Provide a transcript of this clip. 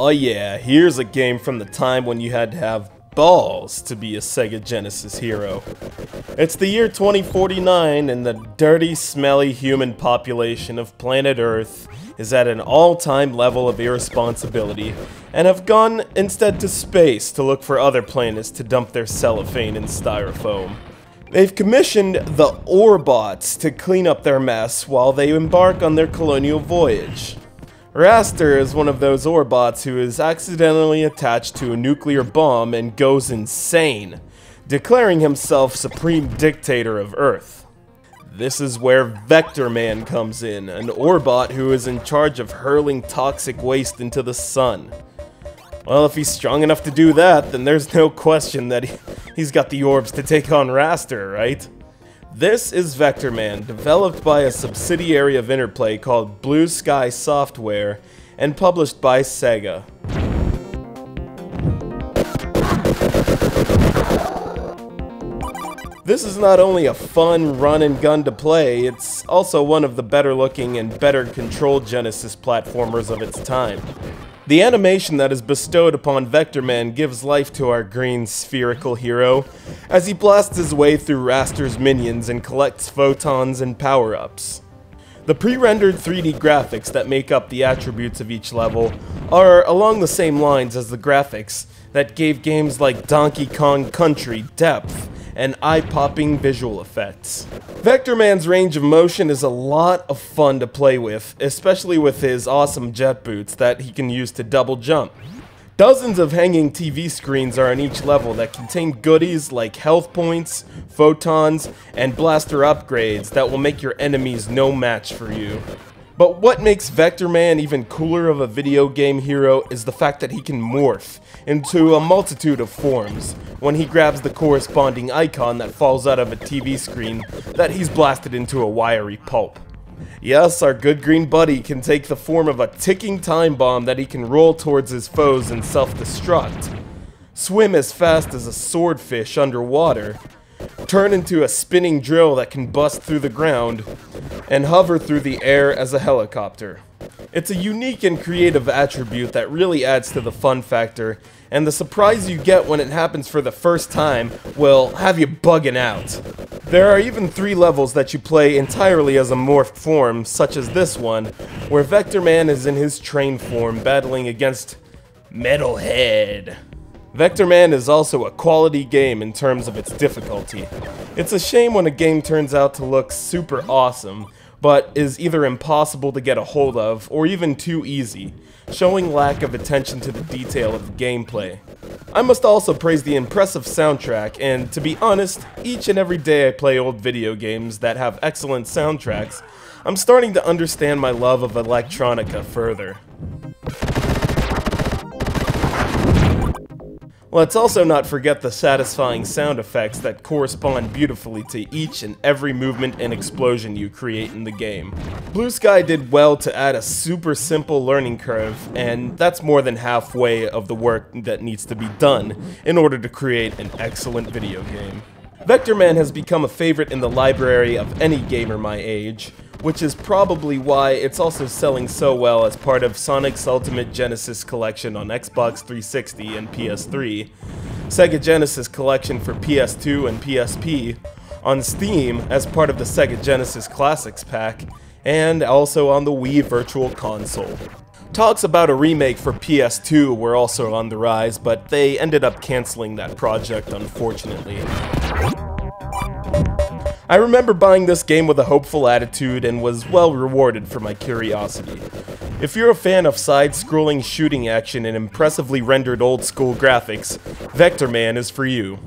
Oh yeah, here's a game from the time when you had to have balls to be a Sega Genesis hero. It's the year 2049 and the dirty, smelly human population of planet Earth is at an all-time level of irresponsibility and have gone instead to space to look for other planets to dump their cellophane and styrofoam. They've commissioned the Orbots to clean up their mess while they embark on their colonial voyage. Raster is one of those Orbots who is accidentally attached to a nuclear bomb and goes insane, declaring himself supreme dictator of Earth. This is where Vectorman comes in, an Orbot who is in charge of hurling toxic waste into the sun. Well, if he's strong enough to do that, then there's no question that he's got the orbs to take on Raster, right? This is Vectorman, developed by a subsidiary of Interplay called BlueSky Software, and published by Sega. This is not only a fun run and gun to play, it's also one of the better looking and better controlled Genesis platformers of its time. The animation that is bestowed upon Vectorman gives life to our green spherical hero as he blasts his way through Raster's minions and collects photons and power-ups. The pre-rendered 3D graphics that make up the attributes of each level are along the same lines as the graphics that gave games like Donkey Kong Country depth and eye-popping visual effects. Vectorman's range of motion is a lot of fun to play with, especially with his awesome jet boots that he can use to double jump. Dozens of hanging TV screens are on each level that contain goodies like health points, photons, and blaster upgrades that will make your enemies no match for you. But what makes Vectorman even cooler of a video game hero is the fact that he can morph into a multitude of forms when he grabs the corresponding icon that falls out of a TV screen that he's blasted into a wiry pulp. Yes, our good green buddy can take the form of a ticking time bomb that he can roll towards his foes and self-destruct, swim as fast as a swordfish underwater, turn into a spinning drill that can bust through the ground, and hover through the air as a helicopter. It's a unique and creative attribute that really adds to the fun factor, and the surprise you get when it happens for the first time will have you bugging out. There are even 3 levels that you play entirely as a morphed form, such as this one, where Vectorman is in his train form battling against Metalhead. Vectorman is also a quality game in terms of its difficulty. It's a shame when a game turns out to look super awesome, but is either impossible to get a hold of or even too easy, showing lack of attention to the detail of the gameplay. I must also praise the impressive soundtrack, and to be honest, each and every day I play old video games that have excellent soundtracks, I'm starting to understand my love of electronica further. Let's also not forget the satisfying sound effects that correspond beautifully to each and every movement and explosion you create in the game. BlueSky did well to add a super simple learning curve, and that's more than halfway of the work that needs to be done in order to create an excellent video game. Vectorman has become a favorite in the library of any gamer my age, which is probably why it's also selling so well as part of Sonic's Ultimate Genesis Collection on Xbox 360 and PS3, Sega Genesis Collection for PS2 and PSP, on Steam as part of the Sega Genesis Classics pack, and also on the Wii Virtual Console. Talks about a remake for PS2 were also on the rise, but they ended up canceling that project, unfortunately. I remember buying this game with a hopeful attitude and was well rewarded for my curiosity. If you're a fan of side-scrolling shooting action and impressively rendered old-school graphics, Vectorman is for you.